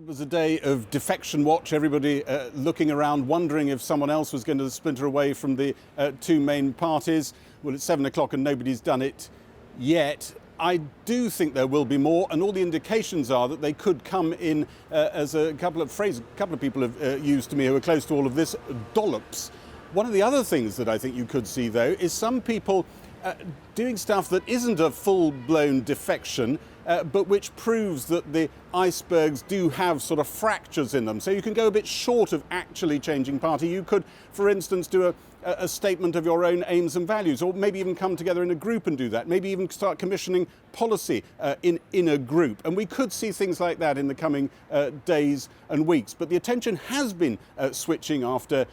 was a day of defection watch, everybody looking around, wondering if someone else was going to splinter away from the two main parties. Well, it's 7 o'clock and nobody's done it yet. I do think there will be more, and all the indications are that they could come in, as a couple of people have used to me who are close to all of this, dollops. One of the other things that I think you could see, though, is some people doing stuff that isn't a full-blown defection, but which proves that the icebergs do have sort of fractures in them. So you can go a bit short of actually changing party. You could, for instance, do a statement of your own aims and values, or maybe even come together in a group and do that. Maybe even start commissioning policy in a group. And we could see things like that in the coming days and weeks. But the attention has been switching after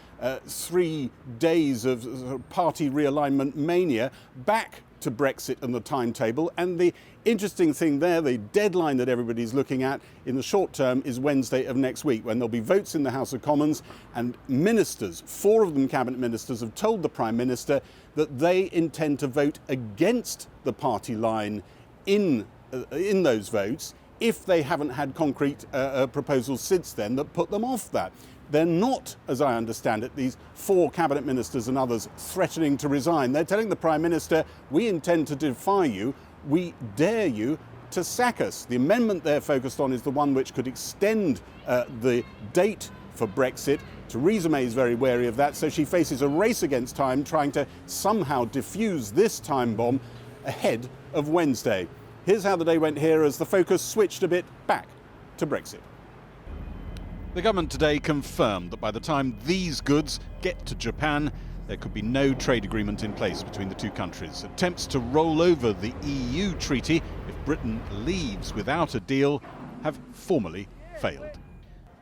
3 days of party realignment mania back to Brexit and the timetable. And the interesting thing there, the deadline that everybody's looking at in the short term, is Wednesday of next week, when there'll be votes in the House of Commons, and ministers, 4 of them cabinet ministers, have told the Prime Minister that they intend to vote against the party line in those votes if they haven't had concrete proposals since then that put them off that. They're not, as I understand it, these 4 cabinet ministers and others threatening to resign. They're telling the Prime Minister, we intend to defy you, we dare you to sack us. The amendment they're focused on is the one which could extend the date for Brexit. Theresa May is very wary of that, so she faces a race against time, trying to somehow defuse this time bomb ahead of Wednesday. Here's how the day went here as the focus switched a bit back to Brexit. The government today confirmed that by the time these goods get to Japan, there could be no trade agreement in place between the two countries. Attempts to roll over the EU treaty if Britain leaves without a deal have formally failed.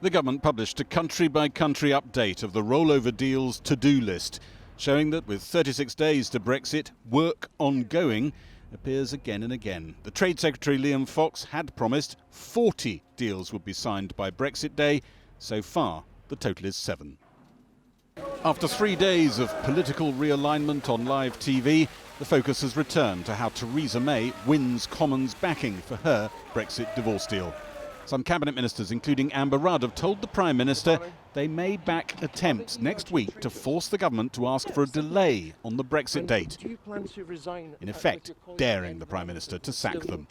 The government published a country-by-country update of the rollover deal's to-do list, showing that with 36 days to Brexit, work ongoing appears again and again. The Trade Secretary Liam Fox had promised 40 deals would be signed by Brexit Day. So far, the total is 7. After 3 days of political realignment on live TV, the focus has returned to how Theresa May wins Commons backing for her Brexit divorce deal. Some cabinet ministers, including Amber Rudd, have told the Prime Minister they may back attempts next week to force the government to ask for a delay on the Brexit date, in effect daring the Prime Minister to sack them.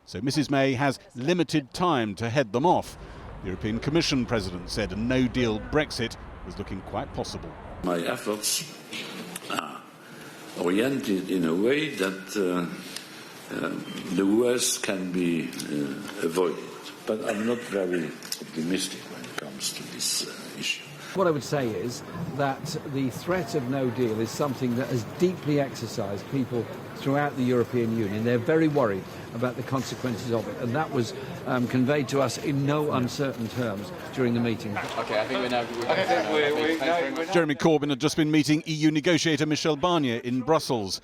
So Mrs May has limited time to head them off. The European Commission President said a no-deal Brexit was looking quite possible. My efforts are oriented in a way that the worst can be avoided. But I'm not very optimistic when it comes to this issue. What I would say is that the threat of no deal is something that has deeply exercised people throughout the European Union. They're very worried about the consequences of it, and that was conveyed to us in no uncertain terms during the meeting. Okay, I think we're now... Jeremy Corbyn had just been meeting EU negotiator Michel Barnier in Brussels.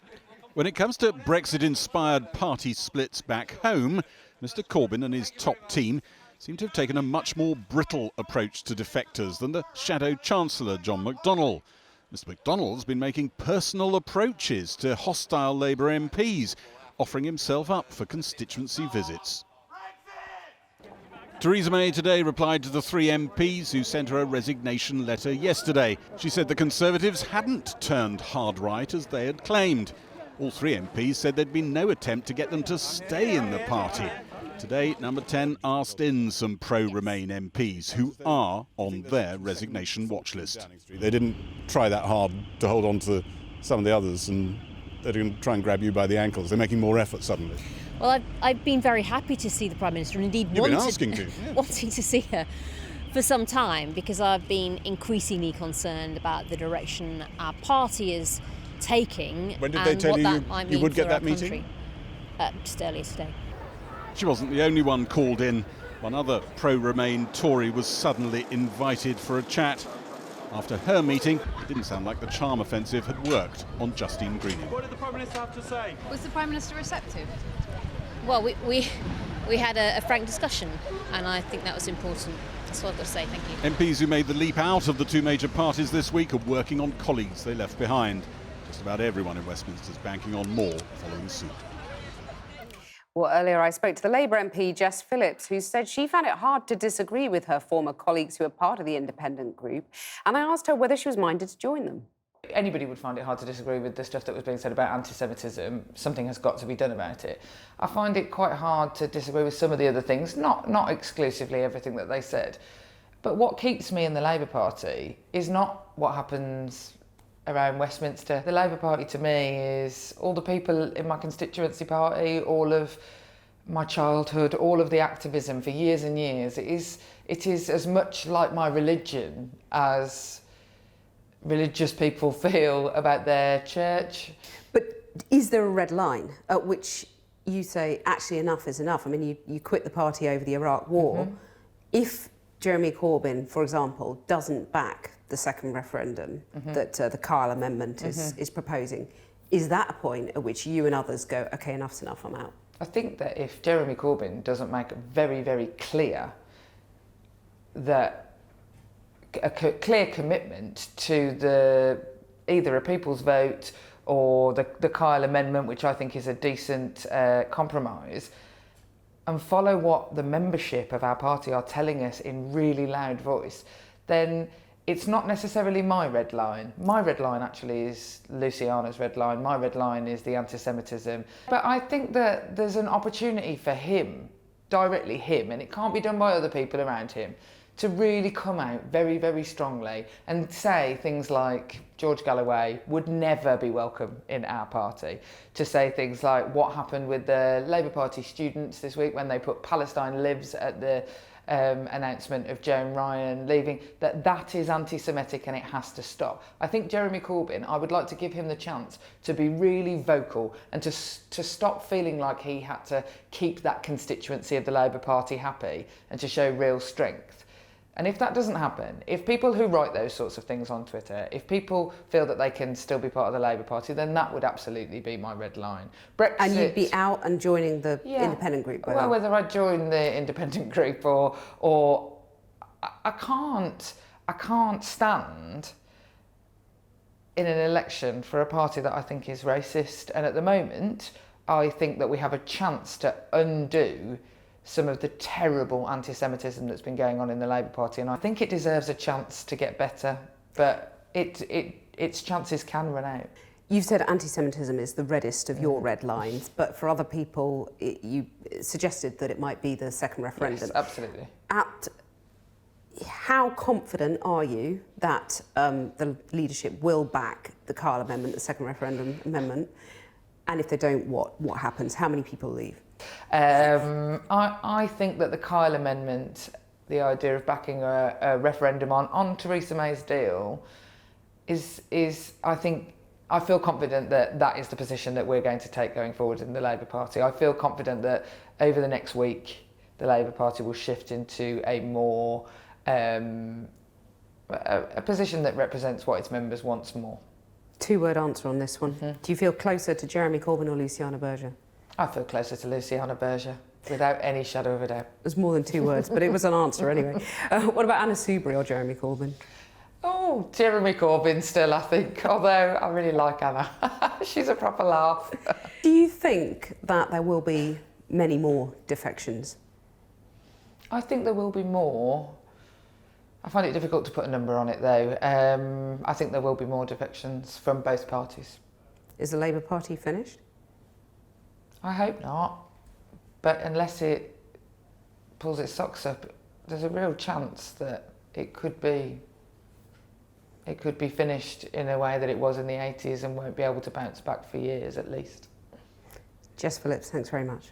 When it comes to Brexit-inspired party splits back home, Mr Corbyn and his top team seem to have taken a much more brittle approach to defectors than the Shadow Chancellor, John McDonnell. Mr McDonnell's been making personal approaches to hostile Labour MPs, offering himself up for constituency visits. Theresa May today replied to the 3 MPs who sent her a resignation letter yesterday. She said the Conservatives hadn't turned hard right as they had claimed. All 3 MPs said there'd been no attempt to get them to stay in the party. Today, Number 10 asked in some pro-Remain MPs who are on their resignation watch list. They didn't try that hard to hold on to some of the others, and they're going to try and grab you by the ankles. They're making more effort suddenly. Well, I've been very happy to see the Prime Minister, and indeed wanting to see her for some time, because I've been increasingly concerned about the direction our party is taking. When did they tell you would get that meeting? Just earlier today. She wasn't the only one called in. One other pro-Remain Tory was suddenly invited for a chat. After her meeting, it didn't sound like the charm offensive had worked on Justine Greening. What did the Prime Minister have to say? Was the Prime Minister receptive? Well, we had a frank discussion, and I think that was important. That's what I've got to say, thank you. MPs who made the leap out of the 2 major parties this week are working on colleagues they left behind. Just about everyone in Westminster is banking on more following suit. Well, earlier I spoke to the Labour MP Jess Phillips, who said she found it hard to disagree with her former colleagues who are part of the independent group, and I asked her whether she was minded to join them. Anybody would find it hard to disagree with the stuff that was being said about anti-Semitism. Something has got to be done about it. I find it quite hard to disagree with some of the other things, not exclusively everything that they said. But what keeps me in the Labour Party is not what happens around Westminster. The Labour Party to me is all the people in my constituency party, all of my childhood, all of the activism for years and years. It is as much like my religion as religious people feel about their church. But is there a red line at which you say, actually enough is enough? I mean, you quit the party over the Iraq War. Mm-hmm. If Jeremy Corbyn, for example, doesn't back the second referendum that the Kyle Amendment is proposing, is that a point at which you and others go, OK, enough's enough, I'm out? I think that if Jeremy Corbyn doesn't make it very, very clear that a clear commitment to either a people's vote or the Kyle Amendment, which I think is a decent compromise, and follow what the membership of our party are telling us in really loud voice, then it's not necessarily my red line. My red line actually is Luciana's red line. My red line is the anti-Semitism. But I think that there's an opportunity for him, directly him, and it can't be done by other people around him, to really come out very, very strongly and say things like George Galloway would never be welcome in our party. To say things like what happened with the Labour Party students this week when they put Palestine Lives at the announcement of Joan Ryan leaving, that is anti-Semitic and it has to stop. I think Jeremy Corbyn, I would like to give him the chance to be really vocal and to stop feeling like he had to keep that constituency of the Labour Party happy and to show real strength. And if that doesn't happen, if people who write those sorts of things on Twitter, if people feel that they can still be part of the Labour Party, then that would absolutely be my red line. Brexit, and you'd be out and joining the independent group? Well, whether I join the independent group or I can't stand in an election for a party that I think is racist. And at the moment, I think that we have a chance to undo some of the terrible anti-Semitism that's been going on in the Labour Party, and I think it deserves a chance to get better, but its chances can run out. You've said anti-Semitism is the reddest of your red lines, but for other people, you suggested that it might be the second referendum. Yes, absolutely. How confident are you that the leadership will back the Kyle Amendment, the second referendum amendment? And if they don't, what happens? How many people leave? I think that the Kyle Amendment, the idea of backing a referendum on Theresa May's deal, is I feel confident that is the position that we're going to take going forward in the Labour Party. I feel confident that over the next week, the Labour Party will shift into a more a position that represents what its members want more. Two-word answer on this one. Do you feel closer to Jeremy Corbyn or Luciana Berger? I feel closer to Luciana Berger, without any shadow of a doubt. It was more than 2 words, but it was an answer anyway. What about Anna Soubry or Jeremy Corbyn? Oh, Jeremy Corbyn still, I think, although I really like Anna. She's a proper laugh. Do you think that there will be many more defections? I think there will be more. I find it difficult to put a number on it, though. I think there will be more defections from both parties. Is the Labour Party finished? I hope not. But unless it pulls its socks up, there's a real chance that it could be finished in a way that it was in the 80s and won't be able to bounce back for years at least. Jess Phillips, thanks very much.